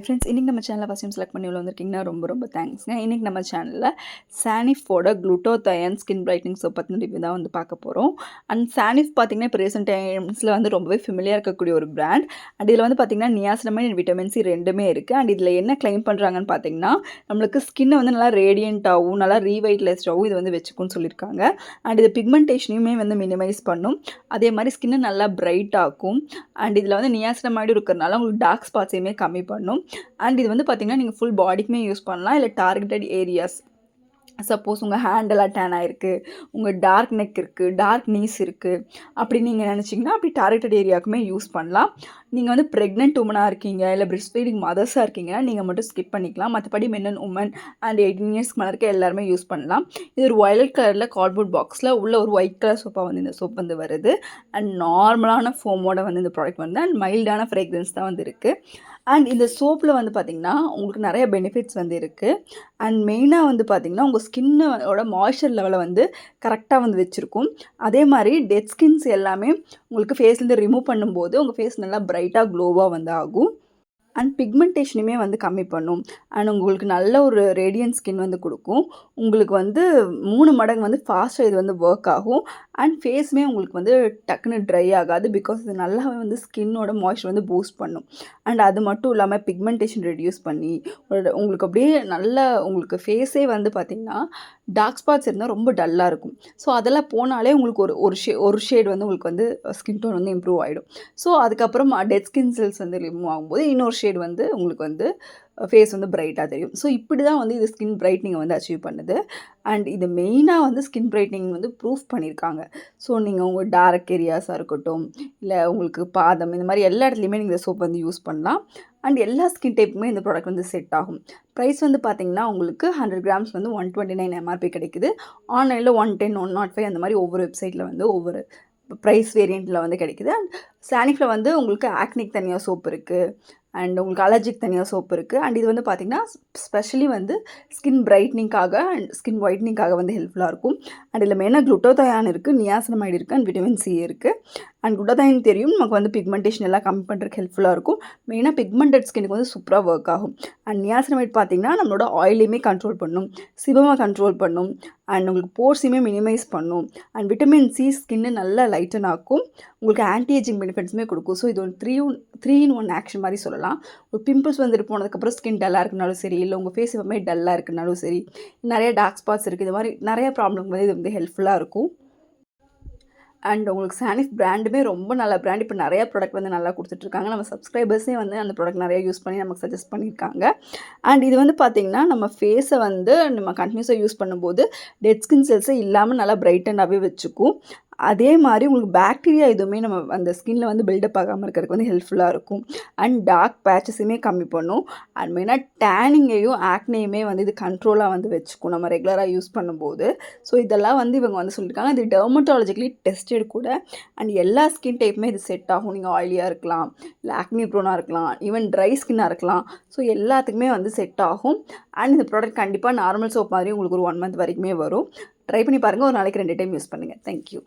Friends, இன்றைக்கி நம்ம சேனலில் ஃபஸ்ட் டைம் செலக்ட் பண்ணி உள்ள வந்திருக்கீங்கன்னா ரொம்ப தேங்க்ஸ்ங்க. இன்றைக்கி நம்ம சேனலில் சானிஃபோட குளுட்டோதயான் ஸ்கின் பிரைட்னிங் சோப் பற்றின ரிவ்யூ தான் வந்து பார்க்க போகிறோம். அண்ட் சானிஃப் பார்த்திங்கன்னா இப்போ ரீசெண்ட் டைம்ஸில் வந்து ரொம்பவே ஃபெமிலியாக இருக்கக்கூடிய ஒரு பிராண்ட். அண்ட் இதில் வந்து பார்த்திங்கன்னா நியாசினமைட், விட்டமின் சி ரெண்டுமே இருக்குது. அண்ட் இதில் என்ன கிளைம் பண்ணுறாங்கன்னு பார்த்திங்கன்னா நம்மளுக்கு ஸ்கின்னை வந்து நல்லா ரேடியண்ட்டாகவும் நல்லா ரீவைட்லைஸ்டாகவும் இது வந்து வச்சுக்குன்னு சொல்லியிருக்காங்க. அண்ட் இது பிக்மெண்டேஷனையுமே வந்து மினிமைஸ் பண்ணும். அதே மாதிரி ஸ்கின்னை நல்லா பிரைட் ஆக்கும். அண்ட் இதில் வந்து நியாசினமைடும் இருக்கிறதுனால உங்களுக்கு டார்க் ஸ்பாட்ஸையுமே கம்மி பண்ணும். அண்ட் இது வந்து பார்த்திங்கன்னா நீங்கள் ஃபுல் பாடிக்குமே யூஸ் பண்ணலாம். இல்லை டார்கெட்டட் ஏரியாஸ், சப்போஸ் உங்கள் ஹேண்டெல்லாம் டேன் ஆகிருக்கு, உங்கள் டார்க் நெக் இருக்குது, டார்க் நீஸ் இருக்குது அப்படின்னு நீங்கள் நினச்சிங்கன்னா அப்படி டார்கெட்டட் ஏரியாவுக்குமே யூஸ் பண்ணலாம். நீங்கள் வந்து ப்ரெக்னென்ட் உமனாக இருக்கீங்க, இல்லை பிரெஸ்ட் ஃபீடிங் மதர்ஸாக இருக்கீங்கன்னா நீங்கள் மட்டும் ஸ்கிப் பண்ணிக்கலாம். மற்றபடி மென் அண்ட் உமன் அண்ட் 18 இயர்ஸ்க்கு மேலே இருக்க எல்லாருமே யூஸ் பண்ணலாம். இது ஒரு வயலட் கலரில் கார்ட்போர்ட் பாக்ஸில் உள்ள ஒரு ஒயிட் கலர் சோப்பாக வந்து இந்த சோப் வந்து வருது. அண்ட் நார்மலான ஃபோமோட வந்து இந்த ப்ராடக்ட் வந்து அண்ட் மைல்டான ஃப்ரேக்ரன்ஸ் தான் வந்து இருக்குது. அண்ட் இந்த சோப்பில் வந்து பார்த்திங்கன்னா உங்களுக்கு நிறைய பெனிஃபிட்ஸ் வந்து இருக்குது. அண்ட் மெயினாக வந்து பார்த்திங்கன்னா உங்கள் ஸ்கின்னோட மாய்ஸ்சர் லெவலை வந்து கரெக்டாக வந்து வச்சுருக்கும். அதே மாதிரி டெட் ஸ்கின்ஸ் எல்லாமே உங்களுக்கு ஃபேஸ்லேருந்து ரிமூவ் பண்ணும்போது உங்கள் ஃபேஸ் நல்லா பிரைட்டாக க்ளோவாக வந்து ஆகும். அண்ட் பிக்மெண்டேஷனுமே வந்து கம்மி பண்ணும். அண்ட் உங்களுக்கு நல்ல ஒரு ரேடியன்ட் ஸ்கின் வந்து கொடுக்கும். உங்களுக்கு வந்து 3 மடங்கு வந்து ஃபாஸ்ட்டாக இது வந்து ஒர்க் ஆகும். அண்ட் ஃபேஸுமே உங்களுக்கு வந்து டக்குன்னு ட்ரை ஆகாது. பிகாஸ் இது நல்லாவே வந்து ஸ்கின்னோட மாய்ஸ்சர் வந்து பூஸ்ட் பண்ணும். அண்ட் அது மட்டும் இல்லாமல் பிக்மெண்டேஷன் ரெடியூஸ் பண்ணி உங்களுக்கு அப்படியே நல்ல உங்களுக்கு ஃபேஸே வந்து பார்த்திங்கன்னா டார்க் ஸ்பாட்ஸ் இருந்தால் ரொம்ப டல்லாக இருக்கும். ஸோ அதெல்லாம் போனாலே உங்களுக்கு ஒரு ஷேட் வந்து உங்களுக்கு வந்து ஸ்கின் டோன் வந்து இம்ப்ரூவ் ஆகிடும். ஸோ அதுக்கப்புறம் டெட் ஸ்கின் செல்ஸ் வந்து ரிமூவ் ஆகும்போது இன்னொரு ஷேட் வந்து உங்களுக்கு வந்து ஃபேஸ் வந்து பிரைட்டாக தெரியும். ஸோ இப்படி தான் வந்து இது ஸ்கின் பிரைட்னிங்கை வந்து அச்சீவ் பண்ணுது. அண்ட் இது மெயினாக வந்து ஸ்கின் பிரைட்னிங் வந்து ப்ரூஃப் பண்ணியிருக்காங்க. ஸோ நீங்கள் உங்கள் டார்க் ஏரியாஸாக இருக்கட்டும், இல்லை உங்களுக்கு பாதம், இந்த மாதிரி எல்லா இடத்துலையுமே நீங்கள் இந்த சோப் வந்து யூஸ் பண்ணலாம். அண்ட் எல்லா ஸ்கின் டைப்புமே இந்த ப்ராடக்ட் வந்து செட் ஆகும். ப்ரைஸ் வந்து பார்த்திங்கன்னா உங்களுக்கு 100 கிராம்ஸ் வந்து 129 MRP கிடைக்குது. ஆன்லைனில் 110, 105 அந்த மாதிரி ஒவ்வொரு வெப்சைட்டில் வந்து ஒவ்வொரு ப்ரைஸ் வேரியண்ட்டில் வந்து கிடைக்குது. அண்ட் சானிஃபில் வந்து உங்களுக்கு ஆக்னிக் தனியாக சோப் இருக்குது. அண்ட் உங்களுக்கு அலர்ஜிக் தனியாக சோப் இருக்குது. அண்ட் இது வந்து பார்த்திங்கன்னா ஸ்பெஷலி வந்து ஸ்கின் பிரைட்னிங்காக அண்ட் ஸ்கின் ஒயிட்னிங்காக வந்து ஹெல்ப்ஃபுல்லாக இருக்கும். அண்ட் இதில் மெயினாக குளுட்டோதயான் இருக்குது, நியாசினமைடு இருக்குது, அண்ட் விட்டமின் சி இருக்குது. அண்ட் குளுட்டோதயான் தெரியும் நமக்கு வந்து பிக்மெண்டேஷன் எல்லாம் கம்மி பண்ணுறதுக்கு ஹெல்ப்ஃபுல்லாக இருக்கும். மெயினாக பிக்மெண்டட் ஸ்கினுக்கு வந்து சூப்பராக ஒர்க் ஆகும். அண்ட் நியாசினமைடு பார்த்திங்கன்னா நம்மளோட ஆயிலையுமே கண்ட்ரோல் பண்ணும், சிவமாக கண்ட்ரோல் பண்ணும், அண்ட் உங்களுக்கு போர்ஸையுமே மினிமைஸ் பண்ணும். அண்ட் விட்டமின் சி ஸ்கின்னு நல்லா லைட்டன் ஆக்கும். உங்களுக்கு ஆன்டி ஏஜிங் பெனிஃபிட்ஸுமே கொடுக்கும். ஸோ இது ஒரு 3-in-1 ஆக்ஷன் மாதிரி சொல்லலாம். ஒரு பிம்பிள்ஸ் வந்துட்டு போனதுக்கப்புறம் ஸ்கின் டல்லாக இருக்குனாலும் சரி, இல்லை உங்கள் ஃபேஸ் எப்பவுமே டல்லாக இருக்குனாலும் சரி, நிறைய டார்க் ஸ்பாட்ஸ் இருக்குது, இது மாதிரி நிறைய ப்ராப்ளம் வந்து இது வந்து ஹெல்ப்ஃபுல்லாக இருக்கும். அண்ட் உங்களுக்கு சானிஃப் பிராண்டுமே ரொம்ப நல்ல பிராண்ட். இப்போ நிறைய ப்ராடக்ட் வந்து நல்லா கொடுத்துட்ருக்காங்க. நம்ம சப்ஸ்கிரைபர்ஸே வந்து அந்த ப்ராடக்ட் நிறையா யூஸ் பண்ணி நமக்கு சஜஸ்ட் பண்ணியிருக்காங்க. அண்ட் இது வந்து பார்த்திங்கன்னா நம்ம ஃபேஸை வந்து நம்ம கண்டினியூஸாக யூஸ் பண்ணும்போது டெட் ஸ்கின் செல்ஸை இல்லாமல் நல்லா பிரைட்டனாகவே வச்சுக்கும். அதே மாதிரி உங்களுக்கு பாக்டீரியா எதுவுமே நம்ம அந்த ஸ்கின்னில் வந்து பில்டப் ஆகாமல் இருக்கிறதுக்கு வந்து ஹெல்ப்ஃபுல்லாக இருக்கும். அண்ட் டார்க் பேச்சஸையுமே கம்மி பண்ணும். அண்ட் மெயினாக டேனிங்கையும் ஆக்னேயுமே வந்து இது கண்ட்ரோலாக வந்து வச்சுக்கும் நம்ம ரெகுலராக யூஸ் பண்ணும்போது. ஸோ இதெல்லாம் வந்து இவங்க வந்து சொல்லியிருக்காங்க. இது டெர்மட்டாலஜிக்கலி டெஸ்டட் கூட. அண்ட் எல்லா ஸ்கின் டைப்புமே இது செட் ஆகும். நீங்கள் ஆயிலியாக இருக்கலாம், இல்லை ஆக்னி ப்ரோனாக இருக்கலாம், ஈவன் ட்ரை ஸ்கின்னாக இருக்கலாம். ஸோ எல்லாத்துக்குமே வந்து செட் ஆகும். அண்ட் இந்த ப்ராடக்ட் கண்டிப்பாக நார்மல் சோப் மாதிரி உங்களுக்கு ஒரு 1 month வரைக்குமே வரும். ட்ரை பண்ணி பாருங்கள். ஒரு நாளைக்கு 2 டைம் யூஸ் பண்ணுங்கள். தேங்க்யூ.